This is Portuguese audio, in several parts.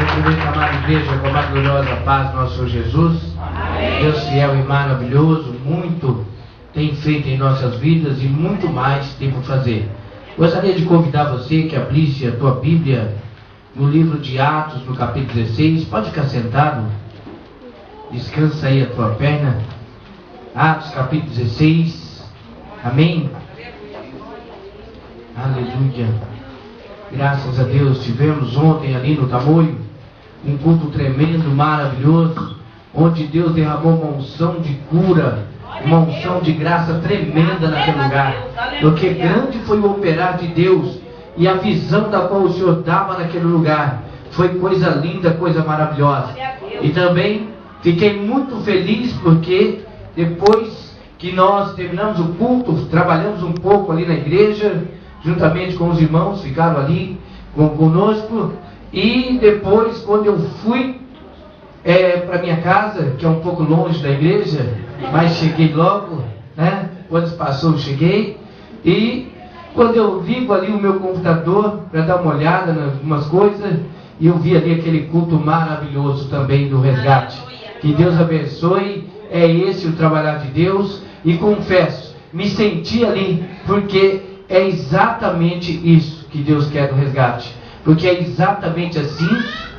Cumprimento a amada igreja com a gloriosa paz do nosso Senhor Jesus. Amém. Deus fiel e maravilhoso, muito tem feito em nossas vidas e muito mais tem por fazer. Gostaria de convidar você que abrisse a tua Bíblia no livro de Atos, no capítulo 16. Pode ficar sentado. Descansa aí a tua perna. Atos, capítulo 16. Amém. Aleluia. Graças a Deus. Tivemos ontem ali no Tamoio um culto tremendo, maravilhoso, onde Deus derramou uma unção de cura, uma unção de graça tremenda naquele lugar. Porque grande foi o operar de Deus e a visão da qual o Senhor dava naquele lugar. Foi coisa linda, coisa maravilhosa. E também fiquei muito feliz porque depois que nós terminamos o culto, trabalhamos um pouco ali na igreja, juntamente com os irmãos, ficaram ali conosco. E depois, quando eu fui para minha casa, que é um pouco longe da igreja, mas cheguei logo, né? Quando passou, eu cheguei. E quando eu ligo ali o meu computador para dar uma olhada em algumas coisas, e eu vi ali aquele culto maravilhoso também do resgate. Que Deus abençoe. É esse o trabalhar de Deus. E confesso, me senti ali, porque é exatamente isso que Deus quer do resgate. Porque é exatamente assim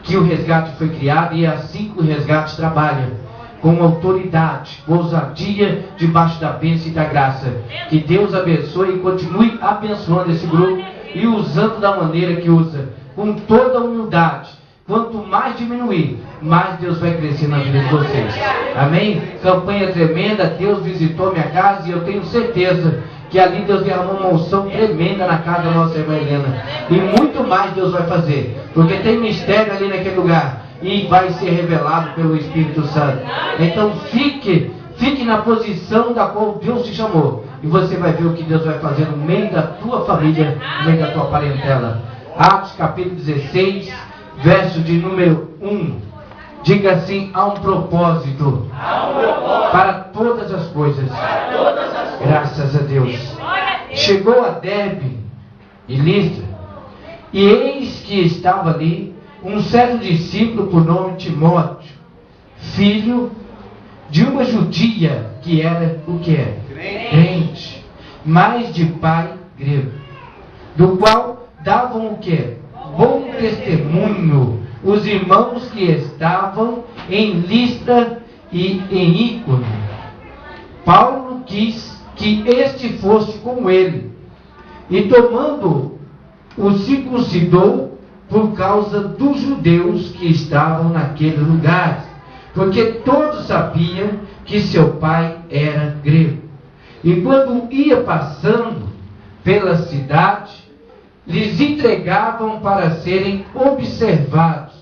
que o resgate foi criado e é assim que o resgate trabalha. Com autoridade, ousadia, debaixo da bênção e da graça. Que Deus abençoe e continue abençoando esse grupo e usando da maneira que usa. Com toda a humildade. Quanto mais diminuir, mais Deus vai crescer na vida de vocês. Amém? Campanha tremenda, Deus visitou minha casa e eu tenho certeza que ali Deus derramou uma unção tremenda na casa da nossa irmã Helena. E muito mais Deus vai fazer. Porque tem mistério ali naquele lugar. E vai ser revelado pelo Espírito Santo. Então fique na posição da qual Deus te chamou. E você vai ver o que Deus vai fazer no meio da tua família, no meio da tua parentela. Atos capítulo 16, verso de número 1. Diga assim: há um propósito para todas as coisas. Graças a Deus. Chegou a Derbe e Listra, e eis que estava ali um certo discípulo por nome Timóteo, filho de uma judia que era o que é? Crente, mas de pai grego, do qual davam o que? Bom testemunho os irmãos que estavam em Listra e em Ícone. Paulo quis que este fosse com ele, e tomando o circuncidou por causa dos judeus que estavam naquele lugar, porque todos sabiam que seu pai era grego. E quando ia passando pela cidade, lhes entregavam para serem observados,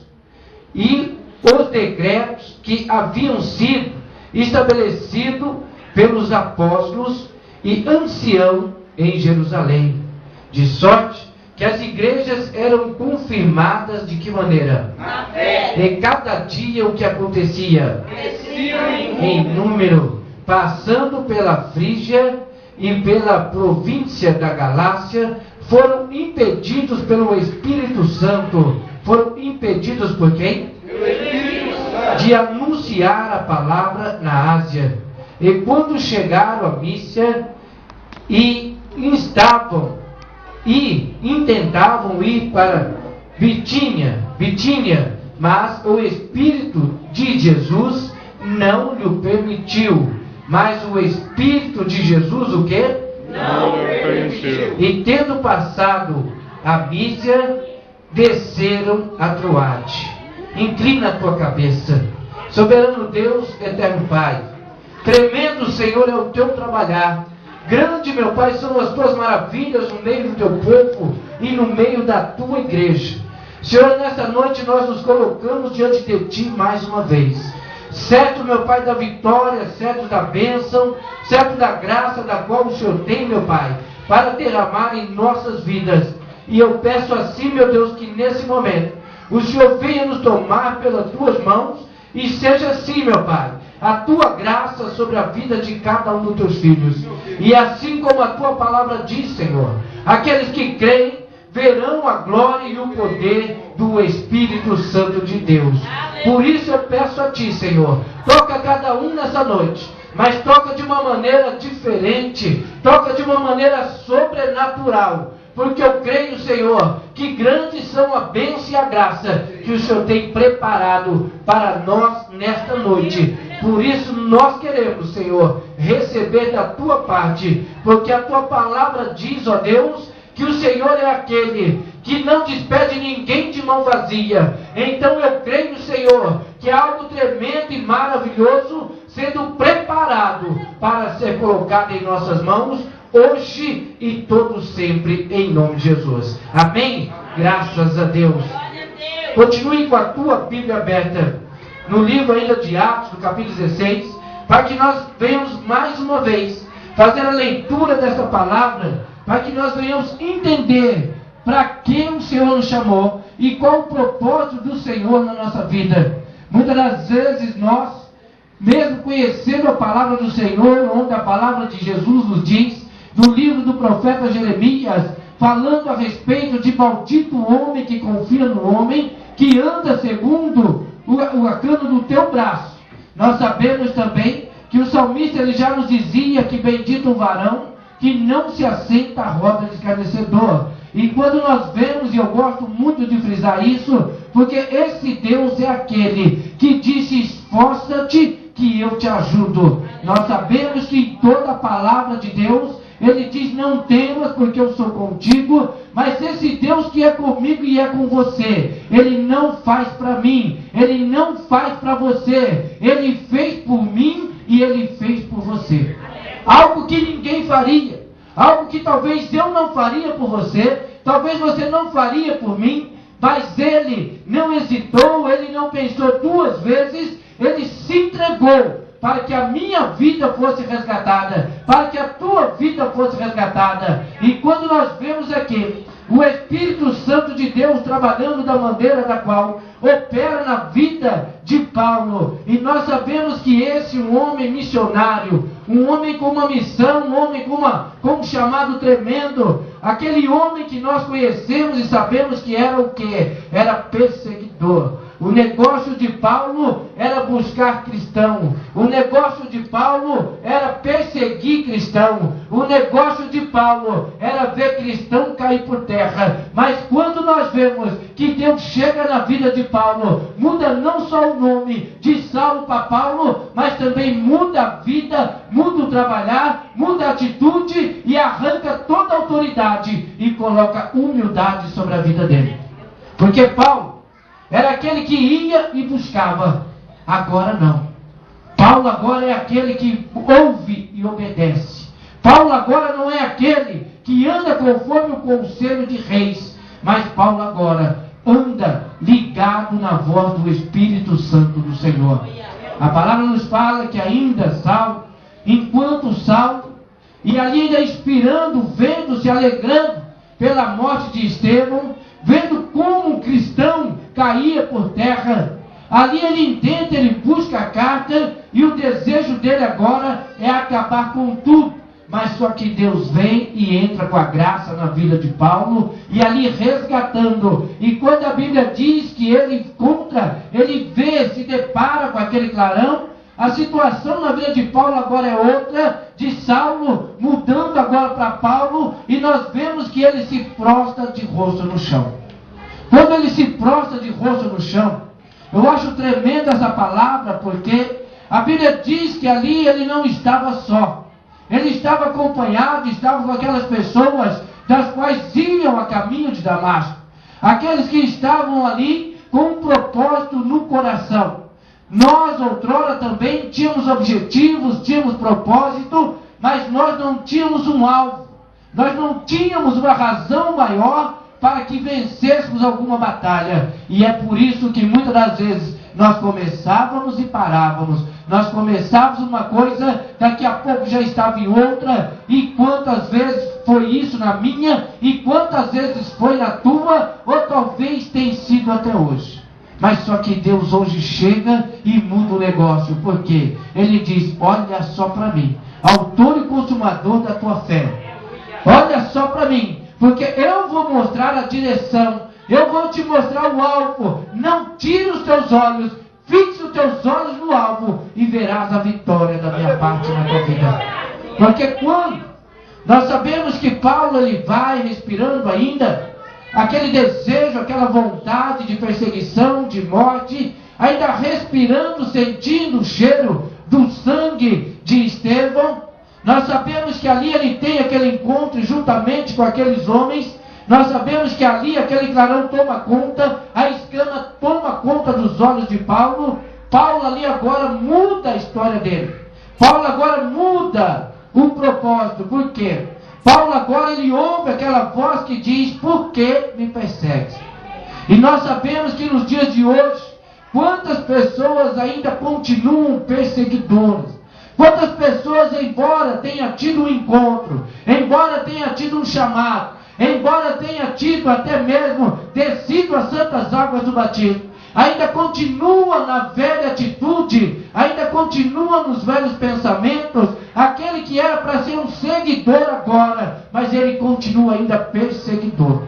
e os decretos que haviam sido estabelecidos pelos apóstolos e anciãos em Jerusalém, de sorte que as igrejas eram confirmadas de que maneira? Na fé. E cada dia o que acontecia? Em número, passando pela Frígia e pela província da Galácia, foram impedidos pelo Espírito Santo. Foram impedidos por quem? Pelo Espírito Santo. De anunciar a palavra na Ásia. E quando chegaram a Mísia e intentavam ir para Bitínia, mas o Espírito de Jesus não lhe permitiu. Mas o Espírito de Jesus o quê? Não lhe permitiu. E tendo passado a Mísia, desceram a Troade. Inclina a tua cabeça. Soberano Deus, eterno Pai, tremendo Senhor é o teu trabalhar. Grande, meu Pai, são as tuas maravilhas no meio do teu povo e no meio da tua igreja. Senhor, nessa noite nós nos colocamos diante de ti mais uma vez. Certo, meu Pai, da vitória, certo da bênção, certo da graça da qual o Senhor tem, meu Pai, para derramar em nossas vidas. E eu peço assim, meu Deus, que nesse momento o Senhor venha nos tomar pelas tuas mãos e seja assim, meu Pai, a tua graça sobre a vida de cada um dos teus filhos. E assim como a tua palavra diz, Senhor, aqueles que creem verão a glória e o poder do Espírito Santo de Deus. Por isso eu peço a Ti, Senhor, toca cada um nessa noite, mas toca de uma maneira diferente, toca de uma maneira sobrenatural, porque eu creio, Senhor, que grandes são a bênção e a graça que o Senhor tem preparado para nós nesta noite. Por isso nós queremos, Senhor, receber da Tua parte, porque a Tua palavra diz, ó Deus, que o Senhor é aquele que não despede ninguém de mão vazia. Então eu creio, Senhor, que há algo tremendo e maravilhoso sendo preparado para ser colocado em nossas mãos, hoje e todo sempre, em nome de Jesus. Amém? Graças a Deus. Continue com a tua Bíblia aberta no livro ainda de Atos, no capítulo 16, para que nós venhamos mais uma vez fazer a leitura dessa palavra, para que nós venhamos entender para que o Senhor nos chamou e qual o propósito do Senhor na nossa vida. Muitas das vezes nós, mesmo conhecendo a palavra do Senhor, onde a palavra de Jesus nos diz, no livro do profeta Jeremias, falando a respeito de maldito homem que confia no homem, que anda segundo o acano do teu braço. Nós sabemos também que o salmista ele já nos dizia que bendito o varão que não se assenta à roda de escarnecedor. E quando nós vemos, e eu gosto muito de frisar isso, porque esse Deus é aquele que disse: esforça-te que eu te ajudo. Nós sabemos que em toda a palavra de Deus ele diz: não temas porque eu sou contigo. Mas esse Deus que é comigo e é com você, ele não faz para mim, ele não faz para você, ele fez por mim e ele fez por você. Algo que ninguém faria, algo que talvez eu não faria por você, talvez você não faria por mim, mas ele não hesitou, ele não pensou duas vezes, ele se entregou para que a minha vida fosse resgatada, para que a tua vida fosse resgatada. E quando nós vemos aqui o Espírito Santo de Deus trabalhando da maneira da qual opera na vida de Paulo, e nós sabemos que esse um homem missionário, um homem com uma missão, um homem com um chamado tremendo, aquele homem que nós conhecemos e sabemos que era o quê? Era perseguidor. O negócio de Paulo era buscar cristão. O negócio de Paulo era perseguir cristão. O negócio de Paulo era ver cristão cair por terra. Mas quando nós vemos que Deus chega na vida de Paulo, muda não só o nome de Saulo para Paulo, mas também muda a vida, muda o trabalhar, muda a atitude e arranca toda a autoridade e coloca humildade sobre a vida dele. Porque Paulo era aquele que ia e buscava. Agora não. Paulo agora é aquele que ouve e obedece. Paulo agora não é aquele que anda conforme o conselho de reis. Mas Paulo agora anda ligado na voz do Espírito Santo do Senhor. A palavra nos fala que ainda Saulo, enquanto Saulo, e ali ainda inspirando, vendo, se alegrando pela morte de Estevão, vendo como um cristão caía por terra, ali ele entende, ele busca a carta, e o desejo dele agora é acabar com tudo. Mas só que Deus vem e entra com a graça na vida de Paulo, e ali resgatando. E quando a Bíblia diz que ele encontra, ele vê, se depara com aquele clarão, a situação na vida de Paulo agora é outra, de Saulo mudando agora para Paulo, e nós vemos que ele se prostra de rosto no chão. Quando ele se prostra de rosto no chão, eu acho tremenda essa palavra, porque a Bíblia diz que ali ele não estava só. Ele estava acompanhado, estava com aquelas pessoas das quais iam a caminho de Damasco. Aqueles que estavam ali com um propósito no coração. Nós, outrora, também tínhamos objetivos, tínhamos propósito, mas nós não tínhamos um alvo. Nós não tínhamos uma razão maior para que vencêssemos alguma batalha. E é por isso que muitas das vezes nós começávamos e parávamos. Nós começávamos uma coisa, daqui a pouco já estava em outra. E quantas vezes foi isso na minha, e quantas vezes foi na tua, ou talvez tenha sido até hoje. Mas só que Deus hoje chega e muda o negócio. Por quê? Ele diz: olha só para mim, autor e consumador da tua fé. Olha só para mim, porque eu vou mostrar a direção, eu vou te mostrar o alvo. Não tire os teus olhos, fixe os teus olhos no alvo e verás a vitória da minha parte na tua vida. Porque quando nós sabemos que Paulo ele vai respirando ainda aquele desejo, aquela vontade de perseguição, de morte, ainda respirando, sentindo o cheiro do sangue de Estevão. Nós sabemos que ali ele tem aquele encontro juntamente com aqueles homens. Nós sabemos que ali aquele clarão toma conta, a escama toma conta dos olhos de Paulo. Paulo ali agora muda a história dele. Paulo agora muda o propósito. Por quê? Paulo agora ele ouve aquela voz que diz: por que me persegues? E nós sabemos que nos dias de hoje, quantas pessoas ainda continuam perseguidoras. Quantas pessoas, embora tenha tido um encontro, embora tenha tido um chamado, embora tenha tido até mesmo descido as santas águas do batismo, ainda continua na velha atitude, ainda continua nos velhos pensamentos, aquele que era para ser um seguidor agora, mas ele continua ainda perseguidor.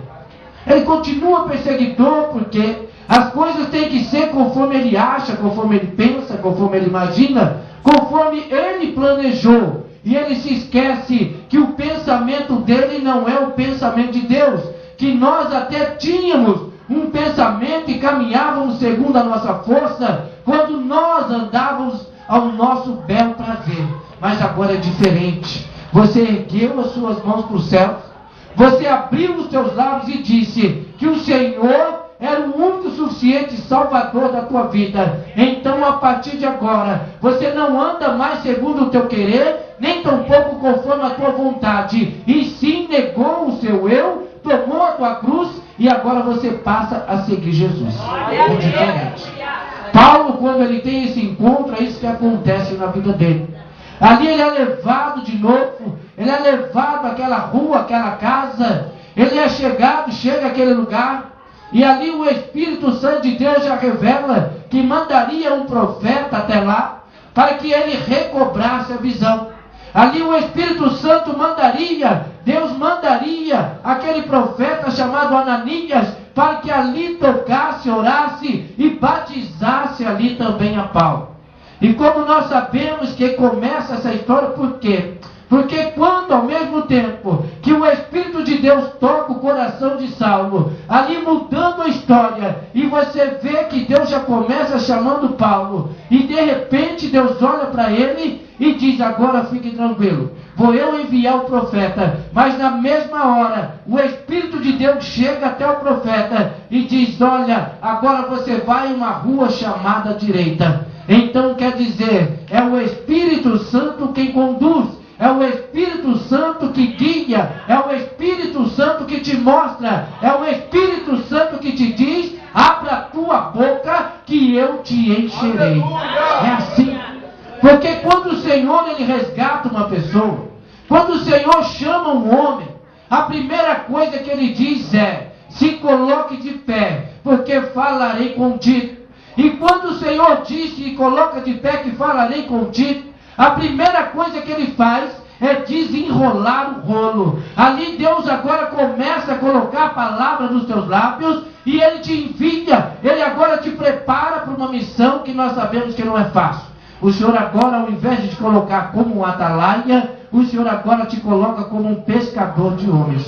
Ele continua perseguidor porque as coisas têm que ser conforme ele acha, conforme ele pensa, conforme ele imagina, conforme ele planejou. E ele se esquece que o pensamento dele não é o pensamento de Deus, que nós até tínhamos um pensamento e caminhávamos segundo a nossa força, quando nós andávamos ao nosso bel prazer. Mas agora é diferente. Você ergueu as suas mãos para o céu, você abriu os teus lábios e disse que o Senhor era o único suficiente Salvador da tua vida. Então, a partir de agora, você não anda mais segundo o teu querer, nem tampouco conforme a tua vontade, e sim negou o seu eu, tomou a tua cruz, e agora você passa a seguir Jesus. É diferente. Paulo, quando ele tem esse encontro, é isso que acontece na vida dele. Ali ele é levado de novo, ele é levado àquela rua, àquela casa, ele é chegado, chega àquele lugar, e ali o Espírito Santo de Deus já revela que mandaria um profeta até lá, para que ele recobrasse a visão. Ali o Espírito Santo mandaria, Deus mandaria aquele profeta chamado Ananias, para que ali tocasse, orasse e batizasse ali também a Paulo. E como nós sabemos que começa essa história, por quê? Porque quando ao mesmo tempo que o Espírito de Deus toca o coração de Saulo, ali mudando a história, e você vê que Deus já começa chamando Paulo, e de repente Deus olha para ele e diz: agora fique tranquilo, vou eu enviar o profeta. Mas na mesma hora, o Espírito de Deus chega até o profeta e diz: olha, agora você vai em uma rua chamada direita. Então quer dizer, é o Espírito Santo quem conduz, é o Espírito Santo que guia, é o Espírito Santo que te mostra, é o Espírito Santo que te diz: abra a tua boca que eu te encherei. É assim. Porque quando o Senhor ele resgata uma pessoa, quando o Senhor chama um homem, a primeira coisa que ele diz é: se coloque de pé, porque falarei contigo. E quando o Senhor diz que coloca de pé que falarei contigo, a primeira coisa que ele faz é desenrolar o rolo. Ali Deus agora começa a colocar a palavra nos teus lábios e ele te envia, ele agora te prepara para uma missão que nós sabemos que não é fácil. O Senhor agora, ao invés de te colocar como um atalaia, o Senhor agora te coloca como um pescador de homens.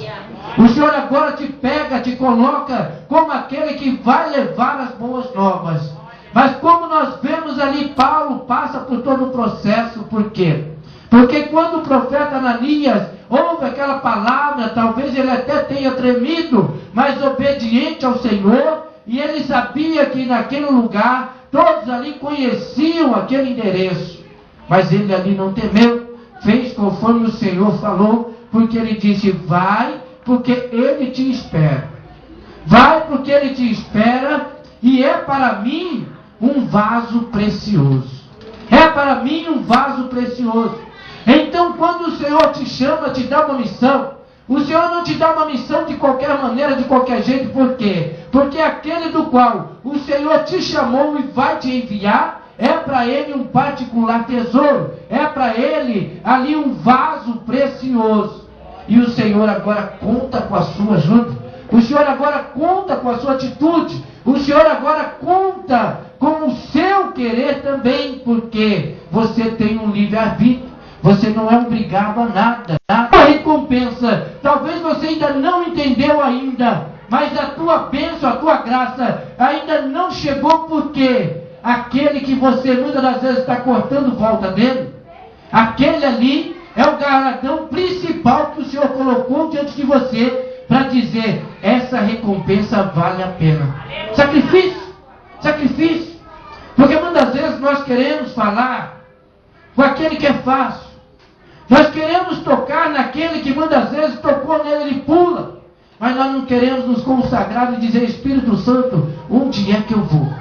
O Senhor agora te pega, te coloca como aquele que vai levar as boas novas. Mas como nós vemos ali, Paulo passa por todo o processo. Por quê? Porque quando o profeta Ananias ouve aquela palavra, talvez ele até tenha tremido, mas obediente ao Senhor, e ele sabia que naquele lugar todos ali conheciam aquele endereço. Mas ele ali não temeu, fez conforme o Senhor falou, porque ele disse: vai, porque ele te espera. Vai, porque ele te espera, e é para mim um vaso precioso. É para mim um vaso precioso. Então, quando o Senhor te chama, te dá uma missão, o Senhor não te dá uma missão de qualquer maneira, de qualquer jeito. Por quê? Porque aquele do qual o Senhor te chamou e vai te enviar, é para ele um particular tesouro, é para ele ali um vaso precioso. E o Senhor agora conta com a sua ajuda. O Senhor agora conta com a sua atitude. O Senhor agora conta com o seu querer também, porque você tem um livre-arbítrio. Você não é obrigado a nada. A recompensa, talvez você ainda não entendeu ainda, mas a tua bênção, a tua graça ainda não chegou, porque aquele que você muitas das vezes está cortando volta dele, aquele ali é o galardão principal que o Senhor colocou diante de você, para dizer, essa recompensa vale a pena. Sacrifício, sacrifício. Porque muitas vezes nós queremos falar com aquele que é fácil. Nós queremos tocar naquele que muitas vezes tocou nele, ele pula. Mas nós não queremos nos consagrar e dizer, Espírito Santo, onde é que eu vou?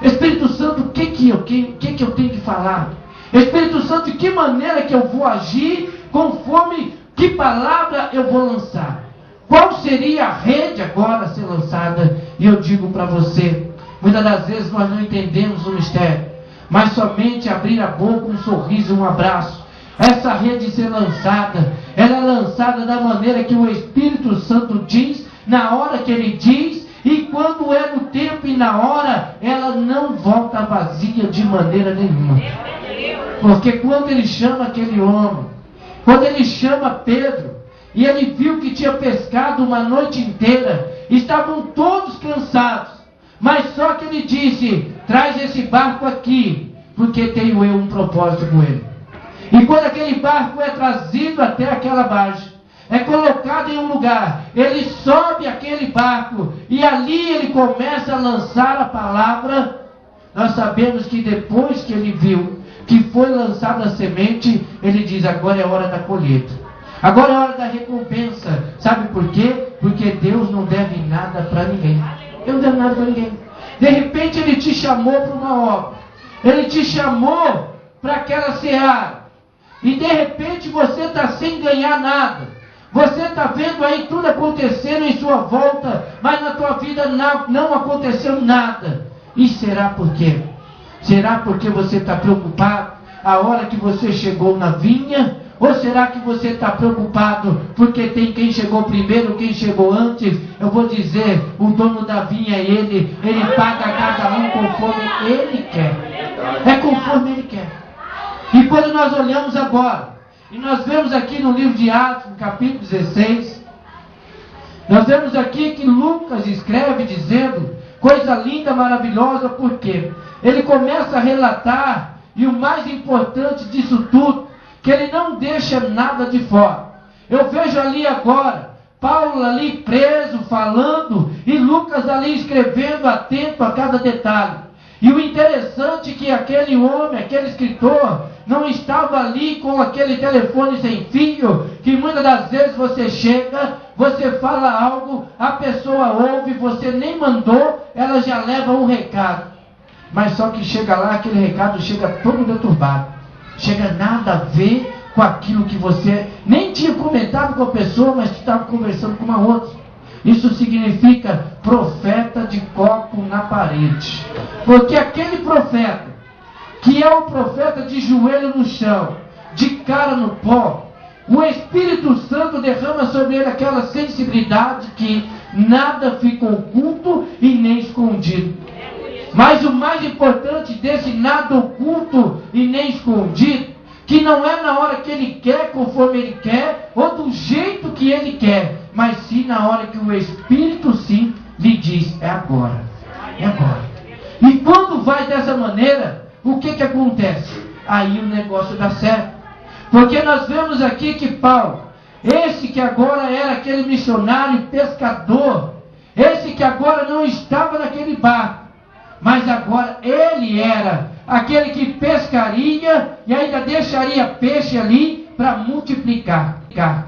Espírito Santo, o que eu tenho que falar? Espírito Santo, de que maneira que eu vou agir, conforme que palavra eu vou lançar? Qual seria a rede agora a ser lançada? E eu digo para você, muitas das vezes nós não entendemos o mistério, mas somente abrir a boca, um sorriso, um abraço. Essa rede ser lançada, ela é lançada da maneira que o Espírito Santo diz, na hora que ele diz, e quando é no tempo e na hora, ela não volta vazia de maneira nenhuma. Porque quando ele chama aquele homem, quando ele chama Pedro, e ele viu que tinha pescado uma noite inteira, estavam todos cansados, mas só que ele disse, traz esse barco aqui, porque tenho eu um propósito com ele. E quando aquele barco é trazido até aquela barge, é colocado em um lugar, ele sobe aquele barco, e ali ele começa a lançar a palavra. Nós sabemos que depois que ele viu que foi lançada a semente, ele diz, agora é hora da colheita. Agora é hora da recompensa. Sabe por quê? Porque Deus não deve nada para ninguém. Deus não deve nada para ninguém. De repente ele te chamou para uma obra. Ele te chamou para aquela seara. E de repente você está sem ganhar nada. Você está vendo aí tudo acontecendo em sua volta, mas na tua vida não aconteceu nada. E será por quê? Será porque você está preocupado a hora que você chegou na vinha? Ou será que você está preocupado porque tem quem chegou primeiro, quem chegou antes? Eu vou dizer, o dono da vinha é ele paga a cada um conforme ele quer. É conforme ele quer. E quando nós olhamos agora, e nós vemos aqui no livro de Atos, no capítulo 16, nós vemos aqui que Lucas escreve dizendo, coisa linda, maravilhosa, porque ele começa a relatar, e o mais importante disso tudo, que ele não deixa nada de fora. Eu vejo ali agora, Paulo ali preso, falando, e Lucas ali escrevendo, atento a cada detalhe. E o interessante é que aquele homem, aquele escritor, não estava ali com aquele telefone sem fio, que muitas das vezes você chega, você fala algo, a pessoa ouve, você nem mandou, ela já leva um recado. Mas só que chega lá, aquele recado chega todo deturbado. Chega nada a ver com aquilo que você nem tinha comentado com a pessoa, mas que estava conversando com uma outra. Isso significa profeta de copo na parede. Porque aquele profeta, que é o profeta de joelho no chão, de cara no pó, o Espírito Santo derrama sobre ele aquela sensibilidade que nada fica oculto e nem escondido. Mas o mais importante desse nada oculto e nem escondido, que não é na hora que ele quer, conforme ele quer, ou do jeito que ele quer, mas sim na hora que o Espírito sim lhe diz, é agora, é agora. E quando vai dessa maneira, o que acontece? Aí o negócio dá certo. Porque nós vemos aqui que Paulo, esse que agora era aquele missionário pescador, esse que agora não estava naquele barco, mas agora ele era aquele que pescaria e ainda deixaria peixe ali para multiplicar.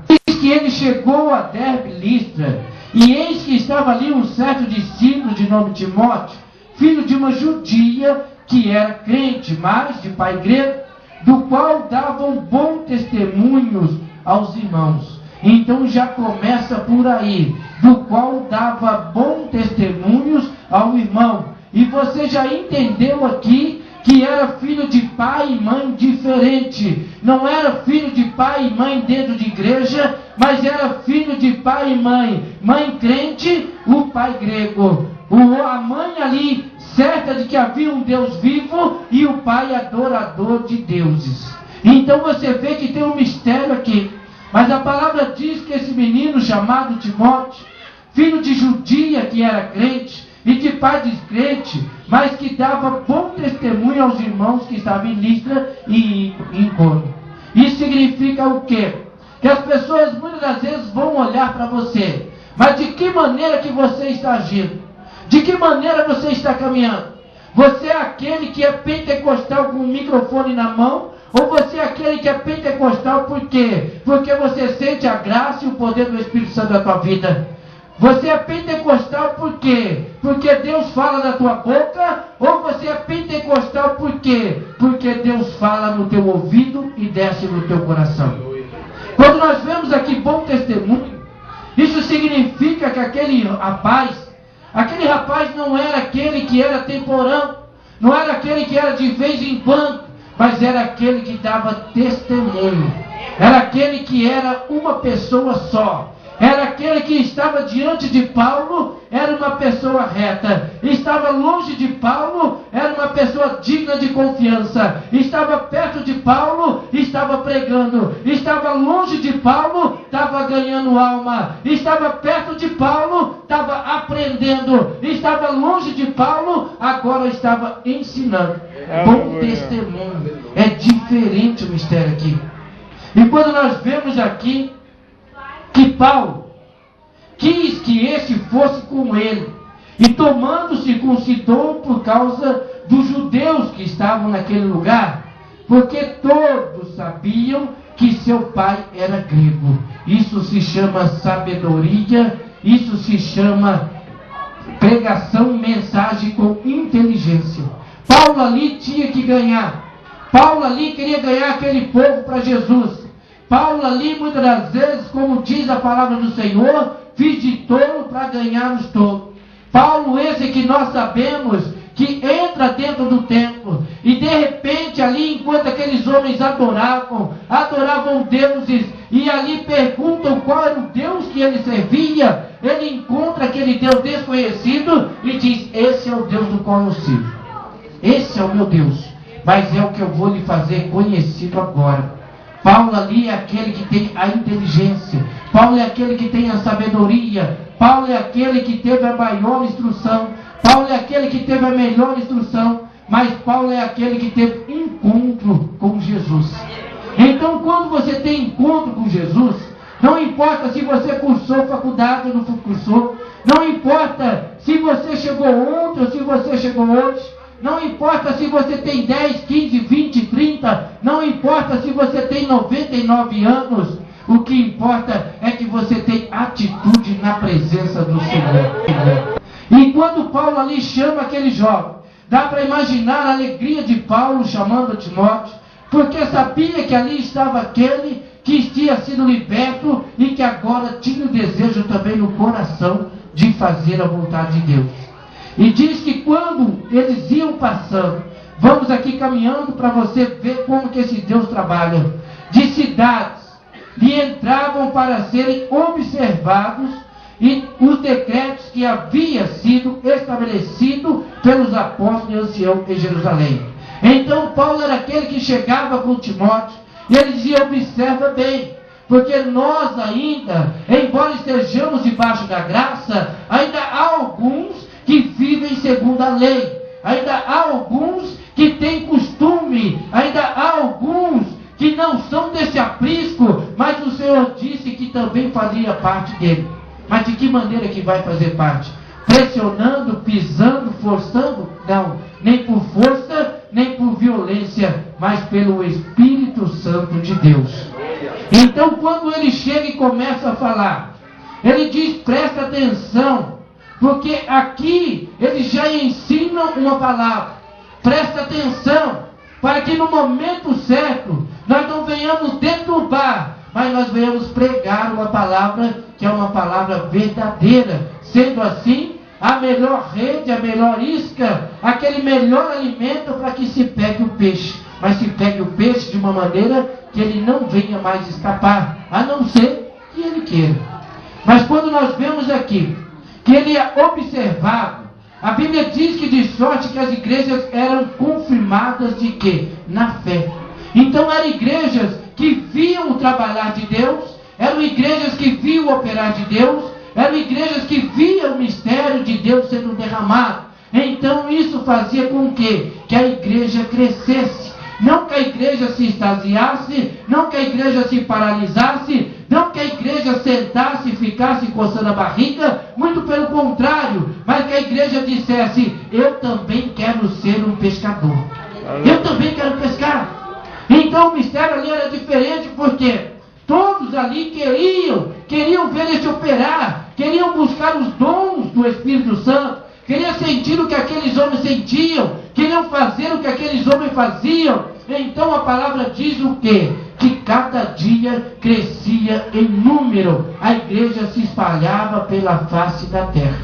Diz que ele chegou a Derbe e Listra, e eis que estava ali um certo discípulo de nome Timóteo, filho de uma judia que era crente, mas de pai grego, do qual davam bom testemunhos aos irmãos. Então já começa por aí, do qual dava bom testemunhos ao irmão. E você já entendeu aqui que era filho de pai e mãe diferente. Não era filho de pai e mãe dentro de igreja, mas era filho de pai e mãe. Mãe crente, o pai grego. A mãe ali, certa de que havia um Deus vivo, e o pai adorador de deuses. Então você vê que tem um mistério aqui. Mas a palavra diz que esse menino chamado Timóteo, filho de judia que era crente, e de pai descrente, mas que dava bom testemunho aos irmãos que estavam em Listra e em Icônio. Isso significa o quê? Que as pessoas muitas das vezes vão olhar para você, mas de que maneira que você está agindo? De que maneira você está caminhando? Você é aquele que é pentecostal com o microfone na mão? Ou você é aquele que é pentecostal por quê? Porque você sente a graça e o poder do Espírito Santo na tua vida. Você é pentecostal por quê? Porque Deus fala na tua boca? Ou você é pentecostal por quê? Porque Deus fala no teu ouvido e desce no teu coração. Quando nós vemos aqui bom testemunho, isso significa que aquele rapaz não era aquele que era temporão, não era aquele que era de vez em quando, mas era aquele que dava testemunho, era aquele que era uma pessoa só. Era aquele que estava diante de Paulo, era uma pessoa reta. Estava longe de Paulo, era uma pessoa digna de confiança. Estava perto de Paulo, estava pregando. Estava longe de Paulo, estava ganhando alma. Estava perto de Paulo, estava aprendendo. Estava longe de Paulo, agora estava ensinando. Bom testemunho. É diferente o mistério aqui. E quando nós vemos aqui que Paulo quis que este fosse com ele, e tomando circuncidou por causa dos judeus que estavam naquele lugar, porque todos sabiam que seu pai era grego. Isso se chama sabedoria, isso se chama pregação, mensagem com inteligência. Paulo ali tinha que ganhar. Paulo ali queria ganhar aquele povo para Jesus. Paulo ali, muitas das vezes, como diz a palavra do Senhor, fiz de tolo para ganhar os tolos. Paulo esse que nós sabemos que entra dentro do templo, e de repente ali, enquanto aqueles homens adoravam deuses, e ali perguntam qual era o Deus que ele servia, ele encontra aquele Deus desconhecido, e diz, esse é o Deus do qual eu sirvo. Esse é o meu Deus, mas é o que eu vou lhe fazer conhecido agora. Paulo ali é aquele que tem a inteligência. Paulo é aquele que tem a sabedoria. Paulo é aquele que teve a maior instrução. Paulo é aquele que teve a melhor instrução. Mas Paulo é aquele que teve encontro com Jesus. Então, quando você tem encontro com Jesus, não importa se você cursou faculdade ou não cursou, não importa se você chegou ontem ou se você chegou hoje, não importa se você tem 10, 15, 20, 30, não importa se você tem 99 anos, o que importa é que você tem atitude na presença do Senhor. E quando Paulo ali chama aquele jovem, dá para imaginar a alegria de Paulo chamando Timóteo, porque sabia que ali estava aquele que tinha sido liberto e que agora tinha o desejo também no coração de fazer a vontade de Deus. E diz que quando eles iam passando, vamos aqui caminhando para você ver como que esse Deus trabalha, de cidades, e entravam para serem observados e os decretos que havia sido estabelecido pelos apóstolos e anciãos em Jerusalém. Então Paulo era aquele que chegava com Timóteo, e ele dizia, observa bem, porque nós ainda, embora estejamos debaixo da graça, ainda há alguns que vivem segundo a lei, ainda há alguns que têm costume, ainda há alguns que não são desse aprisco, mas o Senhor disse que também fazia parte dele. Mas de que maneira que vai fazer parte? Pressionando, pisando, forçando? Não, nem por força, nem por violência, mas pelo Espírito Santo de Deus. Então quando ele chega e começa a falar, ele diz, presta atenção, porque aqui eles já ensinam uma palavra. Presta atenção, para que no momento certo, nós não venhamos deturbar, mas nós venhamos pregar uma palavra, que é uma palavra verdadeira. Sendo assim, a melhor rede, a melhor isca, aquele melhor alimento para que se pegue o peixe. Mas se pegue o peixe de uma maneira que ele não venha mais escapar, a não ser que ele queira. Mas quando nós vemos aqui que ele é observado, a Bíblia diz que de sorte que as igrejas eram confirmadas de quê? Na fé. Então eram igrejas que viam o trabalhar de Deus, eram igrejas que viam o operar de Deus, eram igrejas que viam o mistério de Deus sendo derramado. Então isso fazia com que a igreja crescesse. Não que a igreja se extasiasse, não que a igreja se paralisasse, não que a igreja sentasse e ficasse coçando a barriga, muito pelo contrário, mas que a igreja dissesse: eu também quero ser um pescador, eu também quero pescar. Então o mistério ali era diferente, porque todos ali queriam ver esse operar, queriam buscar os dons do Espírito Santo, queriam sentir o que aqueles homens sentiam, queriam fazer o que aqueles homens faziam. Então a palavra diz o quê? Que cada dia crescia em número, a igreja se espalhava pela face da terra.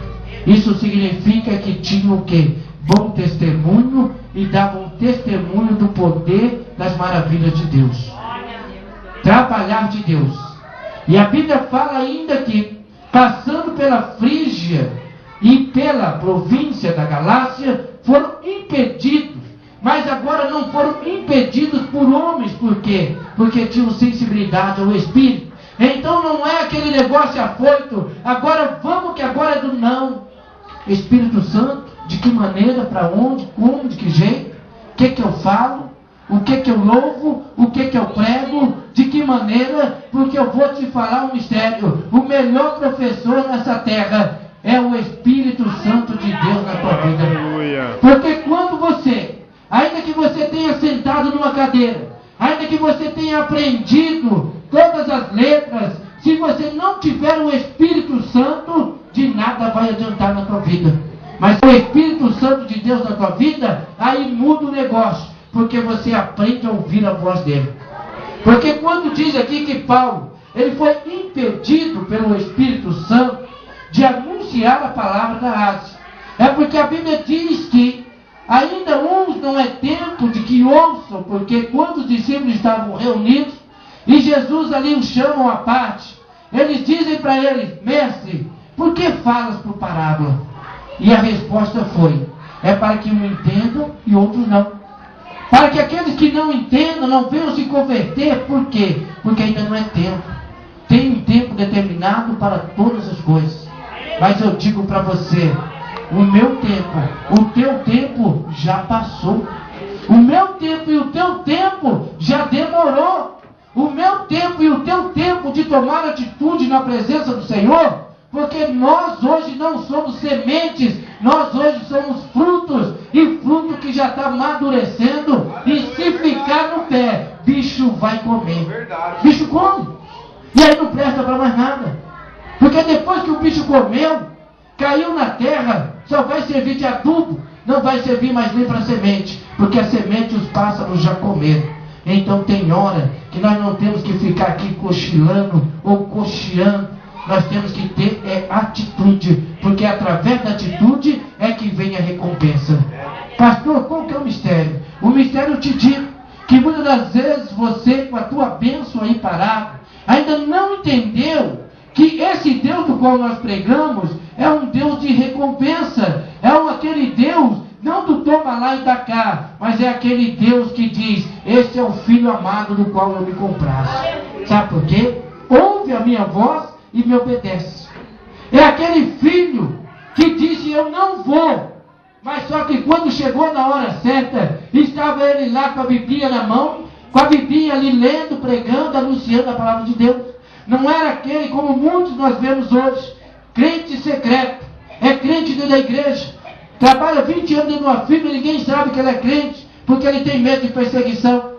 Isso significa que tinha o quê? Bom testemunho, e davam testemunho do poder das maravilhas de Deus. Trabalhar de Deus. E a Bíblia fala ainda que, passando pela Frígia e pela província da Galácia, foram impedidos. Mas agora não foram impedidos por homens. Por quê? Porque tinham sensibilidade ao Espírito. Então não é aquele negócio afoito, agora vamos que agora é do não. Espírito Santo, de que maneira, para onde, como, de que jeito, o que eu falo, o que eu louvo, o que eu prego, de que maneira, porque eu vou te falar um mistério. O melhor professor nessa terra é o Espírito Santo de Deus na tua vida. Porque quando você, ainda que você tenha sentado numa cadeira, ainda que você tenha aprendido todas as letras, se você não tiver o Espírito Santo, de nada vai adiantar na tua vida. Mas o Espírito Santo de Deus na tua vida, aí muda o negócio, porque você aprende a ouvir a voz dele. Porque quando diz aqui que Paulo, ele foi impedido pelo Espírito Santo de anunciar a palavra da Ásia, é porque a Bíblia diz que ainda uns não é tempo de que ouçam, porque quando os discípulos estavam reunidos, e Jesus ali os chamam à parte, eles dizem para ele: mestre, por que falas por parábola? E a resposta foi: é para que um entendam e outros não. Para que aqueles que não entendam não venham se converter. Por quê? Porque ainda não é tempo. Tem um tempo determinado para todas as coisas. Mas eu digo para você, o meu tempo, o teu tempo já passou. O meu tempo e o teu tempo já demorou. O meu tempo e o teu tempo de tomar atitude na presença do Senhor, porque nós hoje não somos sementes, nós hoje somos frutos, e fruto que já está amadurecendo, e se ficar no pé, bicho vai comer. Bicho come. E aí não presta para mais nada. Porque depois que o bicho comeu, caiu na terra, só vai servir de adubo, não vai servir mais nem para semente, porque a semente os pássaros já comeram. Então tem hora que nós não temos que ficar aqui cochilando ou cocheando, nós temos que ter atitude, porque através da atitude é que vem a recompensa. Pastor, qual que é o mistério? O mistério eu te digo que muitas das vezes você, com a tua bênção aí parado, ainda não entendeu que esse Deus do qual nós pregamos é um Deus de recompensa, aquele Deus não do toma lá e dá cá, mas é aquele Deus que diz: este é o filho amado do qual eu me comprazo. Sabe por quê? Ouve a minha voz e me obedece. É aquele filho que disse: eu não vou, mas só que quando chegou na hora certa, estava ele lá com a Biblinha na mão, com a Biblinha ali lendo, pregando, anunciando a palavra de Deus. Não era aquele como muitos nós vemos hoje, crente secreto, é crente dentro da igreja, trabalha 20 anos dentro de uma firma e ninguém sabe que ele é crente, porque ele tem medo de perseguição.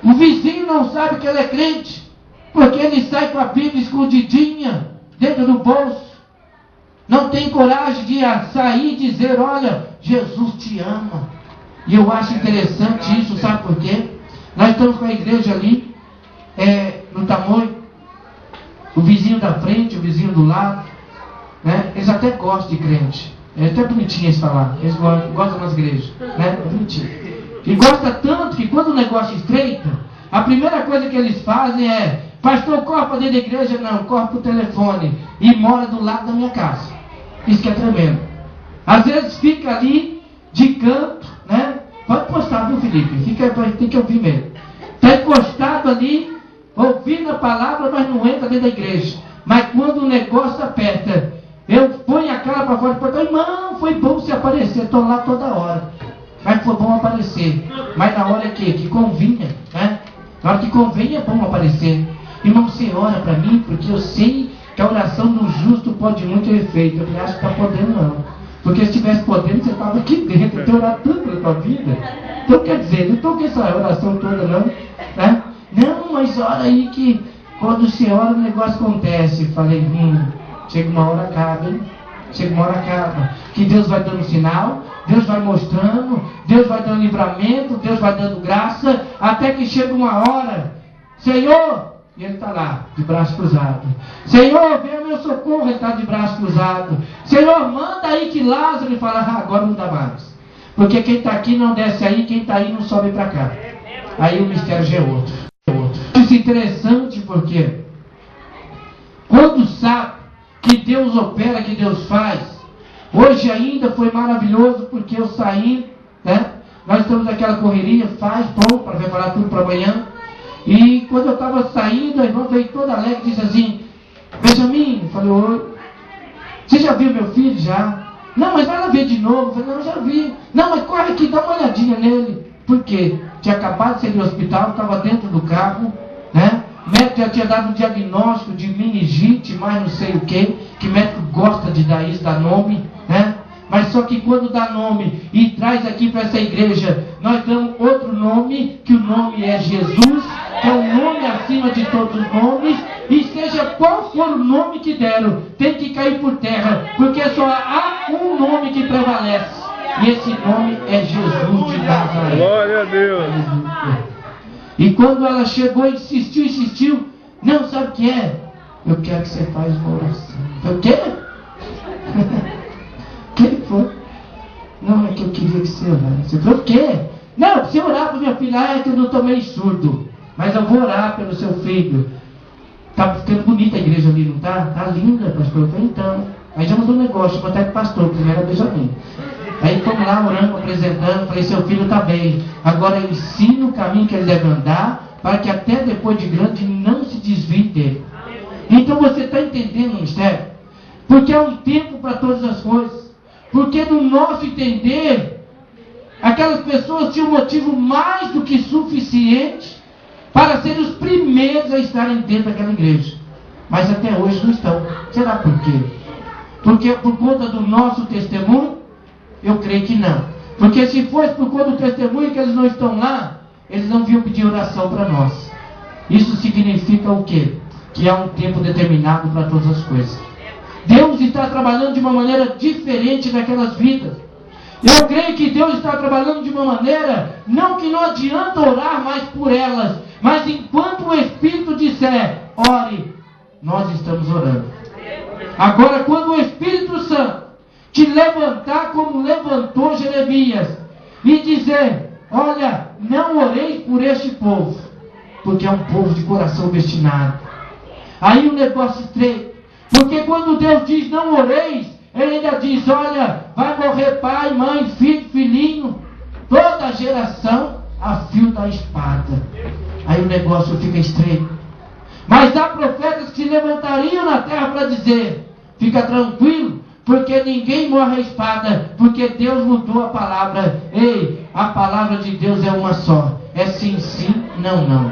O vizinho não sabe que ele é crente, porque ele sai com a Bíblia escondidinha dentro do bolso. Não tem coragem de sair e dizer: olha, Jesus te ama. E eu acho interessante isso, sabe por quê? Nós estamos com a igreja ali, no tamanho, o vizinho da frente, o vizinho do lado, né? Eles até gostam de crente. É até bonitinho eles falar. Eles gostam das igrejas, né? É bonitinho. E gosta tanto que quando o negócio estreita, a primeira coisa que eles fazem é: Pastor, corre para dentro da igreja? Não, corre para o telefone e mora do lado da minha casa. Isso que é tremendo. Às vezes fica ali de canto, né? Pode postar, viu, Felipe? Tem que ouvir mesmo. Está encostado ali, ouvindo a palavra, mas não entra dentro da igreja. Mas quando o negócio aperta, eu ponho a cara para fora e falo, irmão, foi bom você aparecer, estou lá toda hora. Mas foi bom aparecer. Mas na hora que convinha, né? Na hora que convém é bom aparecer. Irmão, você ora para mim, porque eu sei que a oração do justo pode muito efeito. Eu acho que está podendo não. Porque se tivesse podendo, você estava aqui dentro, tem orado tanto na tua vida. Então quer dizer, não estou com essa oração toda não, né? Não, mas ora aí que quando você ora o negócio acontece. Falei, chega uma hora acaba, hein? Chega uma hora acaba. Que Deus vai dando sinal, Deus vai mostrando, Deus vai dando livramento, Deus vai dando graça, até que chega uma hora, Senhor, e ele está lá, de braço cruzado. Senhor, vem ao meu socorro, ele está de braço cruzado. Senhor, manda aí que Lázaro, ele fala, agora não dá mais. Porque quem está aqui não desce aí, quem está aí não sobe para cá. Aí o mistério já é outro. Isso é interessante porque quando sabe que Deus opera, que Deus faz, hoje ainda foi maravilhoso porque eu saí, né? Nós estamos naquela correria, faz pão para preparar tudo para amanhã. E quando eu estava saindo, a irmã veio toda alegre e disse assim, Benjamin, eu falei, oi, você já viu meu filho? Já. Não, mas vai lá ver de novo. Eu falei, não, já vi. Não, mas corre aqui, dá uma olhadinha nele. Por quê? Tinha acabado de sair do hospital, estava dentro do carro, né? O médico já tinha dado um diagnóstico de meningite, mais não sei o que médico gosta de dar isso, dar nome, né? Mas só que quando dá nome e traz aqui para essa igreja, nós damos outro nome, que o nome é Jesus, que é o nome acima de todos os nomes, e seja qual for o nome que deram, tem que cair por terra, porque só há um nome que prevalece, e esse nome é Jesus de Nazaré. Glória a Deus. E quando ela chegou e insistiu, não, sabe o que é? Eu quero que você faça uma oração. Eu quero? O que foi? Não, é que eu queria que você orasse. Você falou, o quê? Não, eu preciso orar para minha filha. É que eu não estou meio surdo. Mas eu vou orar pelo seu filho. Está ficando bonita a igreja ali, não está? Está linda, pastor. Eu falei, então. Aí já mandou um negócio, botar de pastor, primeiro era Benjamin. Aí fomos lá orando, apresentando. Falei, seu filho está bem. Agora eu ensino o caminho que ele deve andar, para que até depois de grande não se desvie dele. Então você está entendendo o mistério? Porque há um tempo para todas as coisas. Porque no nosso entender, aquelas pessoas tinham motivo mais do que suficiente para serem os primeiros a estarem dentro daquela igreja. Mas até hoje não estão. Será por quê? Porque por conta do nosso testemunho? Eu creio que não. Porque se fosse por conta do testemunho que eles não estão lá, eles não vinham pedir oração para nós. Isso significa o quê? Que há um tempo determinado para todas as coisas. Deus está trabalhando de uma maneira diferente naquelas vidas. Eu creio que Deus está trabalhando de uma maneira, não que não adianta orar mais por elas, mas enquanto o Espírito disser, ore, nós estamos orando. Agora, quando o Espírito Santo te levantar como levantou Jeremias, e dizer, olha, não oreis por este povo, porque é um povo de coração obstinado. Aí o negócio estreita. Porque quando Deus diz não oreis, Ele ainda diz, olha, vai morrer pai, mãe, filho, filhinho, toda a geração a fio da espada. Aí o negócio fica estreito. Mas há profetas que se levantariam na terra para dizer, fica tranquilo, porque ninguém morre à espada, porque Deus mudou a palavra. Ei, a palavra de Deus é uma só, é sim, sim, não, não.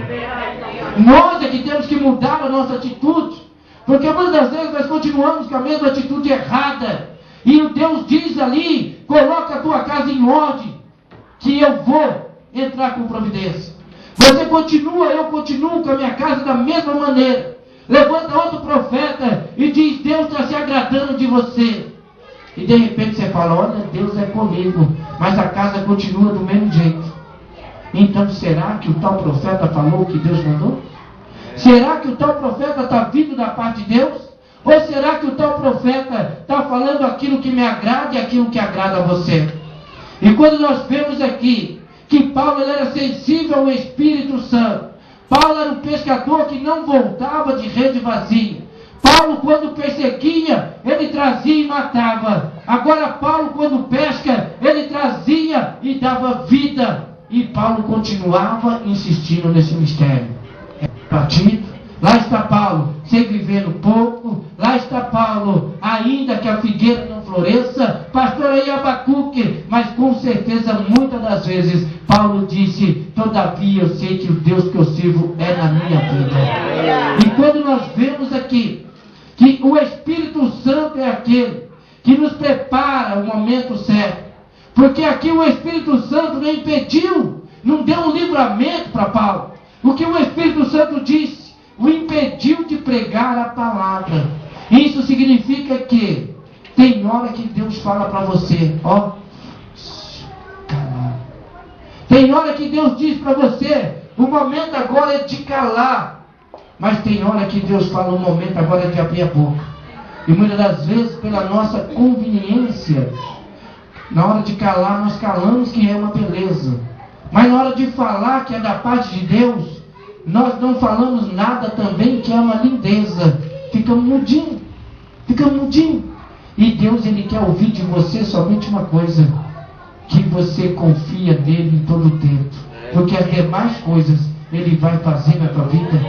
Nós é que temos que mudar a nossa atitude. Porque muitas das vezes nós continuamos com a mesma atitude errada. E o Deus diz ali, coloca a tua casa em ordem, que eu vou entrar com providência. Você continua, eu continuo com a minha casa da mesma maneira. Levanta outro profeta e diz, Deus está se agradando de você. E de repente você fala, olha, Deus é comigo, mas a casa continua do mesmo jeito. Então será que o tal profeta falou o que Deus mandou? Será que o tal profeta está vindo da parte de Deus? Ou será que o tal profeta está falando aquilo que me agrada e aquilo que agrada a você? E quando nós vemos aqui que Paulo ele era sensível ao Espírito Santo, Paulo era um pescador que não voltava de rede vazia. Paulo, quando perseguia, ele trazia e matava. Agora Paulo, quando pesca, ele trazia e dava vida. E Paulo continuava insistindo nesse mistério. Partido. Lá está Paulo, sem vivendo pouco. Lá está Paulo, ainda que a figueira não floresça. Pastor aí Abacuque, mas com certeza muitas das vezes Paulo disse: todavia eu sei que o Deus que eu sirvo é na minha vida. E quando nós vemos aqui que o Espírito Santo é aquele que nos prepara o momento certo, porque aqui o Espírito Santo não impediu, não deu um livramento para Paulo. O que o Espírito Santo disse? O impediu de pregar a palavra. Isso significa que tem hora que Deus fala para você, ó, calar. Tem hora que Deus diz para você, o momento agora é de calar. Mas tem hora que Deus fala, o momento agora é de abrir a boca. E muitas das vezes, pela nossa conveniência, na hora de calar, nós calamos, que é uma beleza. Mas na hora de falar, que é da parte de Deus, nós não falamos nada também, que é uma lindeza. Fica mudinho. E Deus, Ele quer ouvir de você somente uma coisa: que você confia nele em todo o tempo. Porque as demais coisas Ele vai fazer na tua vida.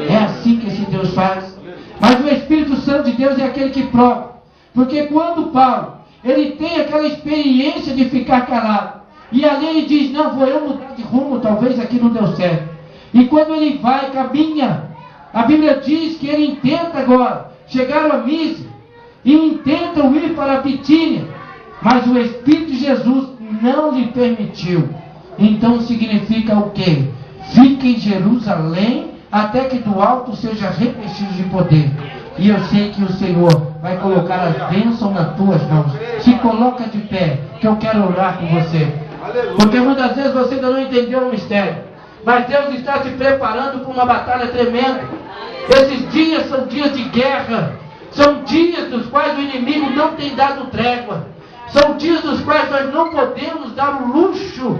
É assim que esse Deus faz. Mas o Espírito Santo de Deus é aquele que prova. Porque quando Paulo, ele tem aquela experiência de ficar calado, e ali ele diz: não, vou eu mudar de rumo, talvez aqui não deu certo. E quando ele vai, caminha, a Bíblia diz que ele intenta agora chegar a Mísia, e intentam ir para a Bitínia, mas o Espírito de Jesus não lhe permitiu. Então significa o quê? Fique em Jerusalém, até que do alto seja revestido de poder. E eu sei que o Senhor vai colocar as bênçãos nas tuas mãos. Se coloca de pé, que eu quero orar com você. Porque muitas vezes você ainda não entendeu o mistério, mas Deus está te preparando para uma batalha tremenda. Esses dias são dias de guerra. São dias dos quais o inimigo não tem dado trégua. São dias dos quais nós não podemos dar o luxo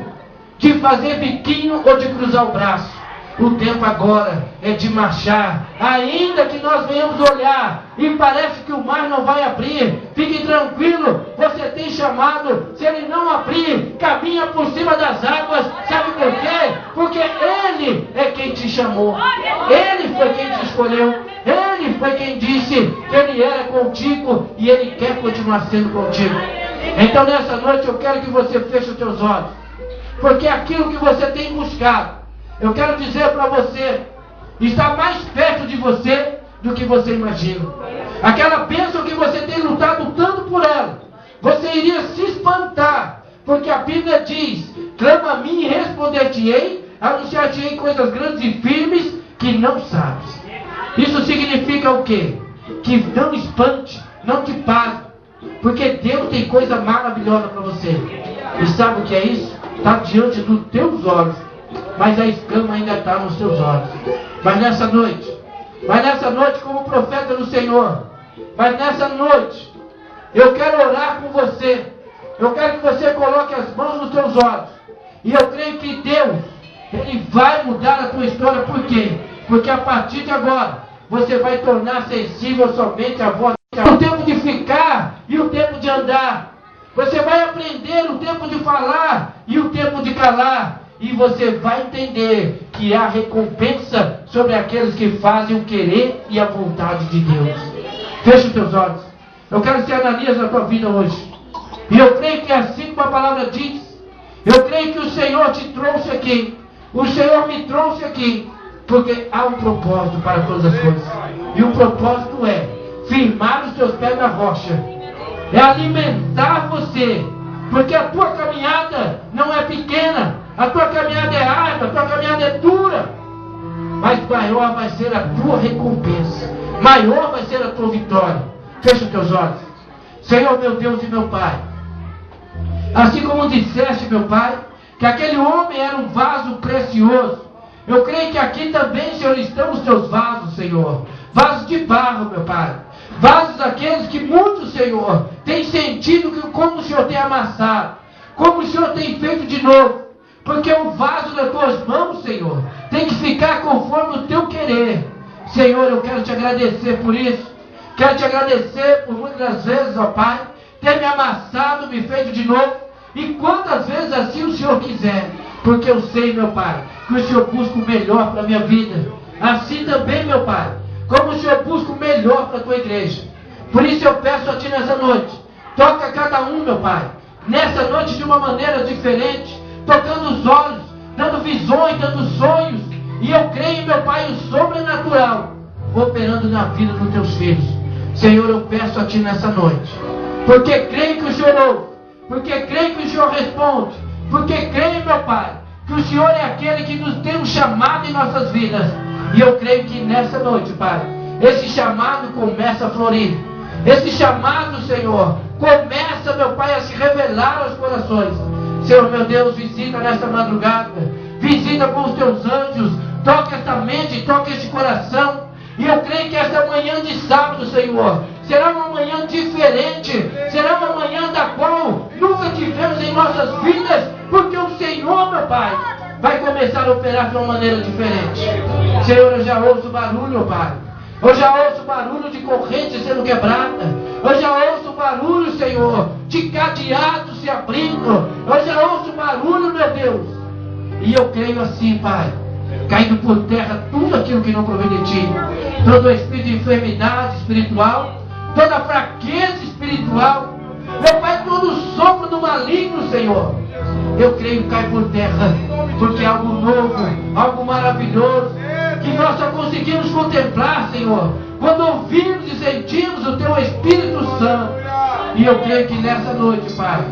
de fazer biquinho ou de cruzar o braço. O tempo agora é de marchar. Ainda que nós venhamos olhar e parece que o mar não vai abrir, fique tranquilo, você tem chamado. Se ele não abrir, caminha por cima das águas. Sabe por quê? Porque Ele é quem te chamou. Ele foi quem te escolheu. Ele foi quem disse que Ele era contigo e Ele quer continuar sendo contigo. Então nessa noite eu quero que você feche os teus olhos, porque aquilo que você tem buscado, eu quero dizer para você, está mais perto de você do que você imagina. Aquela bênção que você tem lutado tanto por ela, você iria se espantar, porque a Bíblia diz: clama a mim e responder-te-ei, anunciar-te-ei coisas grandes e firmes que não sabes. Isso significa o quê? Que não espante, não te pare, porque Deus tem coisa maravilhosa para você. E sabe o que é isso? Está diante dos teus olhos, mas a escama ainda está nos teus olhos. Mas nessa noite, como profeta do Senhor, mas nessa noite, eu quero orar com você. Eu quero que você coloque as mãos nos teus olhos. E eu creio que Deus, Ele vai mudar a tua história. Por quê? Porque a partir de agora, você vai tornar sensível somente à voz. O tempo de ficar e o tempo de andar. Você vai aprender o tempo de falar e o tempo de calar. E você vai entender que há recompensa sobre aqueles que fazem o querer e a vontade de Deus. Feche os teus olhos. Eu quero ser Ananias na tua vida hoje. E eu creio que assim como a palavra diz, eu creio que o Senhor te trouxe aqui. O Senhor me trouxe aqui, porque há um propósito para todas as coisas. E o propósito é firmar os teus pés na rocha. É alimentar você. Porque a tua caminhada não é pequena. A tua caminhada é árdua, a tua caminhada é dura. Mas maior vai ser a tua recompensa. Maior vai ser a tua vitória. Fecha os teus olhos. Senhor, meu Deus e meu Pai, assim como disseste, meu Pai, que aquele homem era um vaso precioso, eu creio que aqui também, Senhor, estão os teus vasos, Senhor. Vasos de barro, meu Pai. Vasos daqueles que muitos, Senhor, têm sentido que como o Senhor tem amassado, como o Senhor tem feito de novo. Porque o vaso das tuas mãos, Senhor, tem que ficar conforme o teu querer. Senhor, eu quero te agradecer por isso. Quero te agradecer por muitas das vezes, ó Pai, ter me amassado, me feito de novo. E quantas vezes assim o Senhor quiser. Porque eu sei, meu Pai, que o Senhor busca o melhor para a minha vida. Assim também, meu Pai, como o Senhor busca o melhor para a tua igreja. Por isso eu peço a Ti nessa noite, toca cada um, meu Pai, nessa noite de uma maneira diferente, tocando os olhos, dando visões, dando sonhos. E eu creio, meu Pai, o sobrenatural operando na vida dos teus filhos. Senhor, eu peço a Ti nessa noite, porque creio que o Senhor ouve, porque creio que o Senhor responde, porque creio, meu Pai, que o Senhor é aquele que nos tem um chamado em nossas vidas. E eu creio que nessa noite, Pai, esse chamado começa a florir. Esse chamado, Senhor, começa, meu Pai, a se revelar aos corações. Senhor, meu Deus, visita nesta madrugada, visita com os teus anjos, toca esta mente, toca este coração. E eu creio que esta manhã de sábado, Senhor, será uma manhã diferente, será uma manhã da qual nunca tivemos em nossas vidas, porque o Senhor, meu Pai, vai começar a operar de uma maneira diferente. Senhor, eu já ouço barulho, Pai. Eu já ouço barulho de corrente sendo quebrada. Eu já ouço barulho, Senhor, de cadeados se abrindo. Eu já ouço barulho, meu Deus. E eu creio assim, Pai, caindo por terra tudo aquilo que não provém de Ti. Todo espírito de enfermidade espiritual, toda fraqueza espiritual, meu Pai, todo sopro do maligno, Senhor, eu creio que cai por terra, porque é algo novo, algo maravilhoso, que nós só conseguimos contemplar, Senhor, quando ouvimos e sentimos o Teu Espírito Santo. E eu creio que nessa noite, Pai,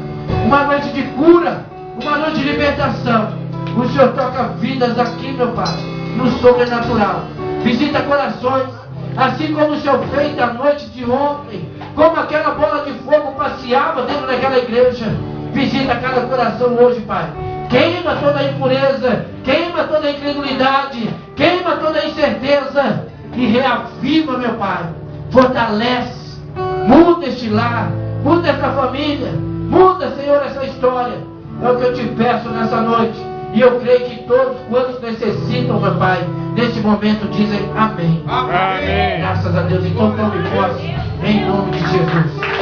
uma noite de cura, uma noite de libertação, o Senhor toca vidas aqui, meu Pai, no sobrenatural. Visita corações, assim como o Senhor fez na noite de ontem, como aquela bola de fogo passeava dentro daquela igreja. Visita cada coração hoje, Pai. Queima toda a impureza, queima toda a incredulidade, queima toda a incerteza e reaviva, meu Pai. Fortalece, muda este lar, muda esta família, muda, Senhor, essa história. É o que eu te peço nessa noite. E eu creio que todos quantos necessitam, meu Pai, nesse momento dizem amém. Amém. Graças a Deus. Então tome posse em nome de Jesus.